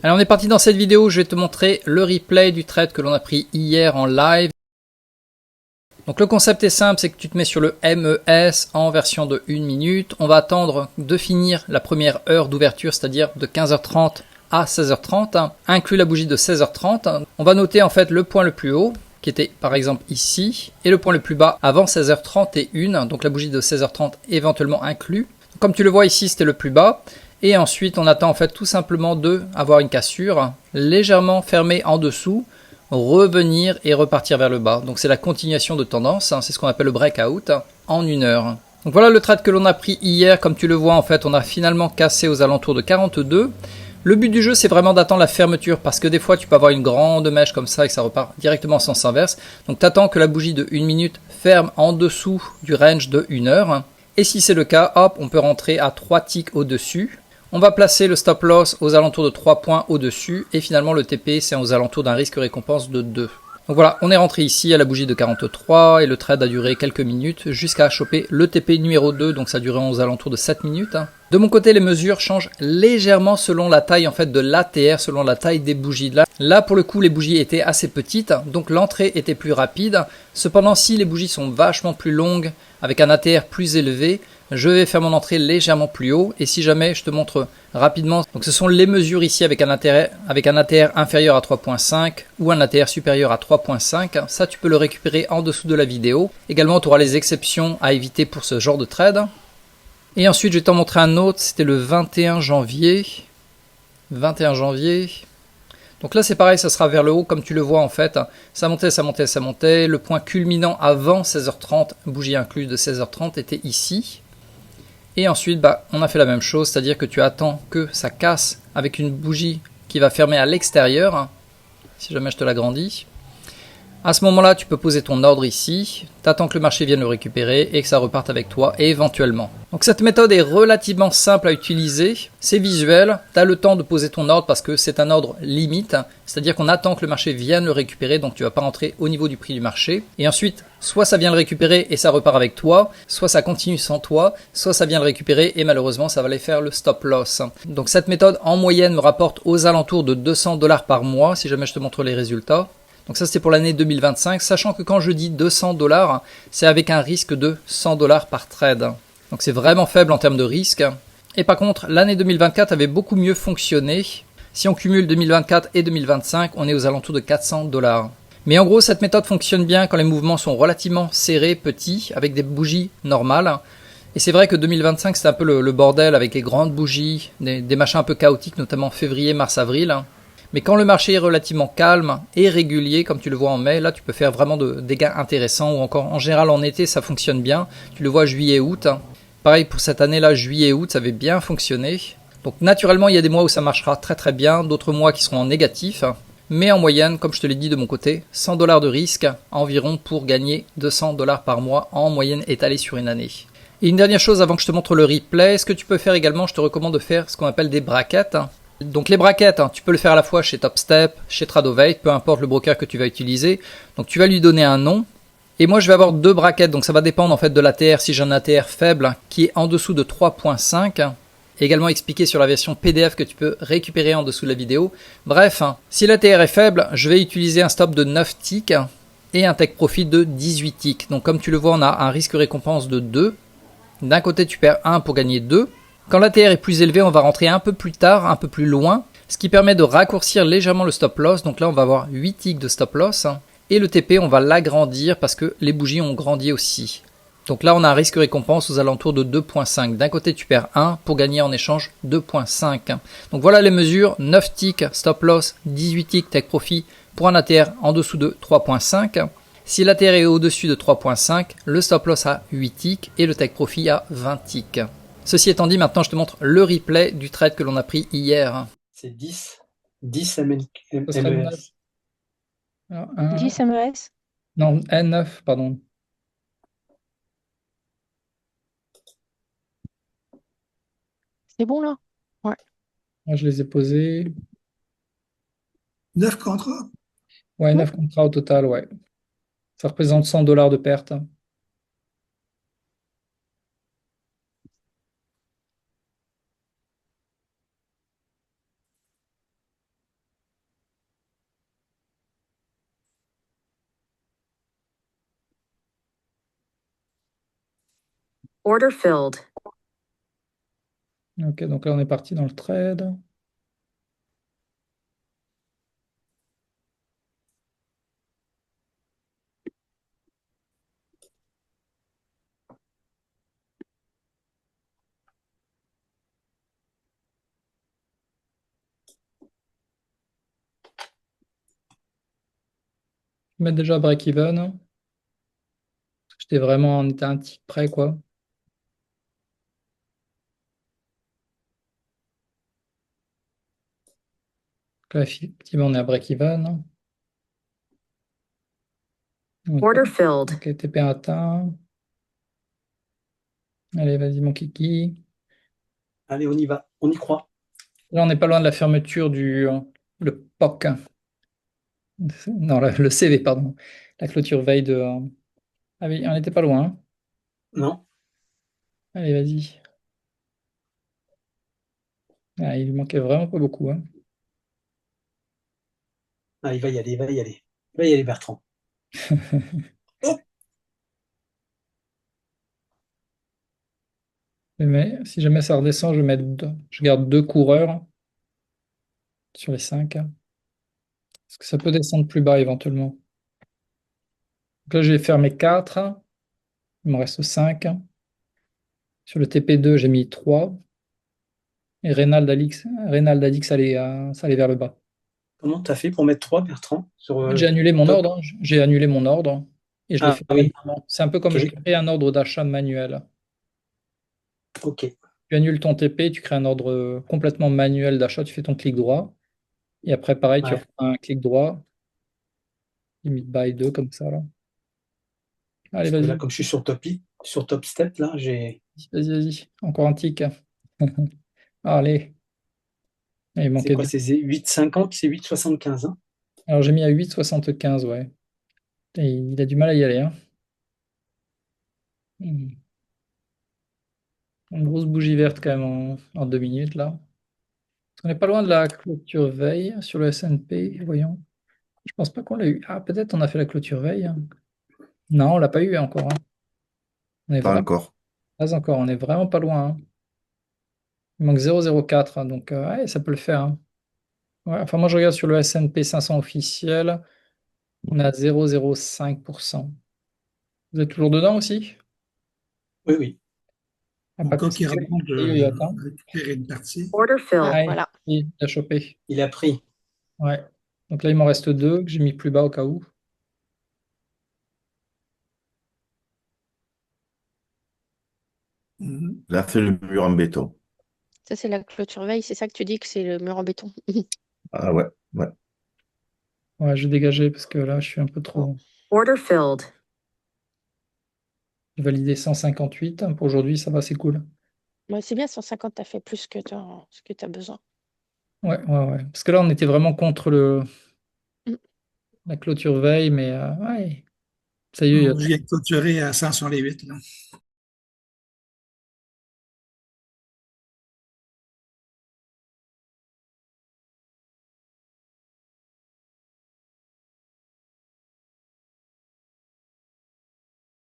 Alors on est parti dans cette vidéo où je vais te montrer le replay du trade que l'on a pris hier en live. Donc le concept est simple, c'est que tu te mets sur le MES en version de 1 minute. On va attendre de finir la première heure d'ouverture, c'est-à-dire de 15h30 à 16h30, inclus la bougie de 16h30. On va noter en fait le point le plus haut, qui était par exemple ici, et le point le plus bas avant 16h31, donc la bougie de 16h30 éventuellement inclus. Comme tu le vois ici, c'était le plus bas. Et ensuite, on attend en fait tout simplement de avoir une cassure légèrement fermée en dessous, revenir et repartir vers le bas. Donc c'est la continuation de tendance, c'est ce qu'on appelle le breakout en 1 heure. Donc voilà le trade que l'on a pris hier. Comme tu le vois, en fait, on a finalement cassé aux alentours de 42. Le but du jeu, c'est vraiment d'attendre la fermeture parce que des fois, tu peux avoir une grande mèche comme ça et que ça repart directement en sens inverse. Donc tu attends que la bougie de 1 minute ferme en dessous du range de 1 heure. Et si c'est le cas, hop, on peut rentrer à 3 ticks au-dessus. On va placer le stop loss aux alentours de 3 points au-dessus et finalement le TP c'est aux alentours d'un risque récompense de 2. Donc voilà, on est rentré ici à la bougie de 43 et le trade a duré quelques minutes jusqu'à choper le TP numéro 2, donc ça a duré aux alentours de 7 minutes. De mon côté, les mesures changent légèrement selon la taille en fait de l'ATR, selon la taille des bougies. Là pour le coup, les bougies étaient assez petites, donc l'entrée était plus rapide. Cependant, si les bougies sont vachement plus longues, avec un ATR plus élevé, je vais faire mon entrée légèrement plus haut. Et si jamais je te montre rapidement, donc ce sont les mesures ici avec un ATR inférieur à 3.5 ou un ATR supérieur à 3.5. Ça, tu peux le récupérer en dessous de la vidéo. Également, tu auras les exceptions à éviter pour ce genre de trade. Et ensuite, je vais t'en montrer un autre. C'était le 21 janvier. 21 janvier. Donc là, c'est pareil, ça sera vers le haut, comme tu le vois en fait. Ça montait, ça montait, ça montait. Le point culminant avant 16h30, bougie incluse de 16h30, était ici. Et ensuite, on a fait la même chose, c'est-à-dire que tu attends que ça casse avec une bougie qui va fermer à l'extérieur. Si jamais je te l'agrandis. À ce moment-là, tu peux poser ton ordre ici, t'attends que le marché vienne le récupérer et que ça reparte avec toi éventuellement. Donc cette méthode est relativement simple à utiliser, c'est visuel, tu as le temps de poser ton ordre parce que c'est un ordre limite, c'est-à-dire qu'on attend que le marché vienne le récupérer, donc tu vas pas rentrer au niveau du prix du marché. Et ensuite, soit ça vient le récupérer et ça repart avec toi, soit ça continue sans toi, soit ça vient le récupérer et malheureusement ça va aller faire le stop loss. Donc cette méthode en moyenne me rapporte aux alentours de 200 $ par mois si jamais je te montre les résultats. Donc ça c'était pour l'année 2025, sachant que quand je dis 200 $, c'est avec un risque de 100 $ par trade. Donc c'est vraiment faible en termes de risque. Et par contre, l'année 2024 avait beaucoup mieux fonctionné. Si on cumule 2024 et 2025, on est aux alentours de 400 $. Mais en gros, cette méthode fonctionne bien quand les mouvements sont relativement serrés, petits, avec des bougies normales. Et c'est vrai que 2025 c'est un peu le bordel avec les grandes bougies, des machins un peu chaotiques, notamment février, mars, avril. Mais quand le marché est relativement calme et régulier, comme tu le vois en mai, là tu peux faire vraiment des gains intéressants, ou encore en général en été ça fonctionne bien. Tu le vois juillet-août. Pareil pour cette année-là, juillet-août, ça avait bien fonctionné. Donc naturellement il y a des mois où ça marchera très très bien, d'autres mois qui seront en négatif. Mais en moyenne, comme je te l'ai dit de mon côté, 100 $ de risque environ pour gagner 200 $ par mois en moyenne étalée sur une année. Et une dernière chose avant que je te montre le replay, ce que tu peux faire également, je te recommande de faire ce qu'on appelle des brackets. Donc les brackets, tu peux le faire à la fois chez TopStep, chez Tradovate, peu importe le broker que tu vas utiliser. Donc tu vas lui donner un nom. Et moi je vais avoir deux brackets, donc ça va dépendre en fait de l'ATR. Si j'ai un ATR faible qui est en dessous de 3.5, également expliqué sur la version PDF que tu peux récupérer en dessous de la vidéo. Bref, si l'ATR est faible, je vais utiliser un stop de 9 ticks et un take profit de 18 ticks. Donc comme tu le vois, on a un risque récompense de 2. D'un côté tu perds 1 pour gagner 2. Quand l'ATR est plus élevé, on va rentrer un peu plus tard, un peu plus loin, ce qui permet de raccourcir légèrement le stop loss. Donc là, on va avoir 8 ticks de stop loss. Et le TP, on va l'agrandir parce que les bougies ont grandi aussi. Donc là, on a un risque récompense aux alentours de 2.5. D'un côté, tu perds 1 pour gagner en échange 2.5. Donc voilà les mesures, 9 ticks stop loss, 18 ticks take profit pour un ATR en dessous de 3.5. Si l'ATR est au-dessus de 3.5, le stop loss a 8 ticks et le take profit a 20 ticks. Ceci étant dit, maintenant je te montre le replay du trade que l'on a pris hier. C'est 10 MES. Ce serait 9. Alors, 10 MES. non, N9, pardon. C'est bon là? Ouais. Moi, je les ai posés. 9 contrats. Ouais, Hmm. 9 contrats au total, ouais. Ça représente 100 $ de perte. Order filled. Ok, donc là on est parti dans le trade. Je vais mettre déjà break-even. J'étais vraiment on était un tick près, quoi. Donc là, effectivement, on est à break-even. Ok, Order filled. ok, TP atteint. Allez, vas-y, mon kiki. Allez, on y va. On y croit. Là, on n'est pas loin de la fermeture du le POC. Non, le CV, pardon. La clôture veille de. Ah oui, on n'était pas loin, hein. Non. Allez, vas-y. Ah, il lui manquait vraiment pas beaucoup, hein. Ah, il va y aller, il va y aller. Il va y aller, Bertrand. Oh, Mais si jamais ça redescend, je garde 2 coureurs sur les 5. Parce que ça peut descendre plus bas éventuellement. Donc là, je vais faire mes 4. Il me reste 5. Sur le TP2, j'ai mis 3. Et Reynald a dit que ça allait vers le bas. comment t'as fait pour mettre 3, Bertrand, sur En fait, j'ai annulé mon top? ordre. J'ai annulé mon ordre et je l'ai Ah fait oui, manuellement. C'est un peu comme je ok. crée un ordre d'achat manuel. Ok. Tu annules ton TP, tu crées un ordre complètement manuel d'achat, tu fais ton clic droit. Et après, pareil, tu Ouais. refais un clic droit, limite buy 2 comme ça, là. Allez, Parce que là, vas-y, comme je suis sur Top Step, là, j'ai. vas-y, vas-y. Encore un tic. Allez, il C'est manquait quoi? 2. C'est 8,50, c'est 8,75, hein? Alors, j'ai mis à 8,75, ouais. Et il a du mal à y aller, hein. Une grosse bougie verte quand même en 2 minutes, là. On n'est pas loin de la clôture veille sur le S&P, voyons. Je pense pas qu'on l'a eu. Ah, peut-être on a fait la clôture veille, hein. Non, on l'a pas eu encore, hein. On est Pas vraiment encore. pas encore, on est vraiment pas loin, hein. Il manque 0,04, hein, donc ouais, ça peut le faire, hein. Ouais, enfin, moi je regarde sur le S&P 500 officiel, on est à 0,05%. Vous êtes toujours dedans aussi? Oui, oui. Ah, Au pas cas plus. qu'il remonte, Attends. récupérer une partie. Order filled. Ah, Voilà. il a chopé. Il a pris. Ouais. Donc là, il m'en reste 2 que j'ai mis plus bas au cas où. Mhm. Là, c'est le mur en béton. Ça, c'est la clôture veille. C'est ça que tu dis que c'est le mur en béton. Ah ouais, ouais. Ouais, je vais dégager parce que là, je suis un peu trop. Order filled. J'ai validé 158. Pour aujourd'hui, ça va, c'est cool. Ouais, c'est bien, 150, t'as fait plus que ce que tu as besoin. Ouais, ouais, ouais. Parce que là, on était vraiment contre Mm. la clôture veille, mais ouais. Ça y est, On vient de clôturer à 100 sur les 8, là.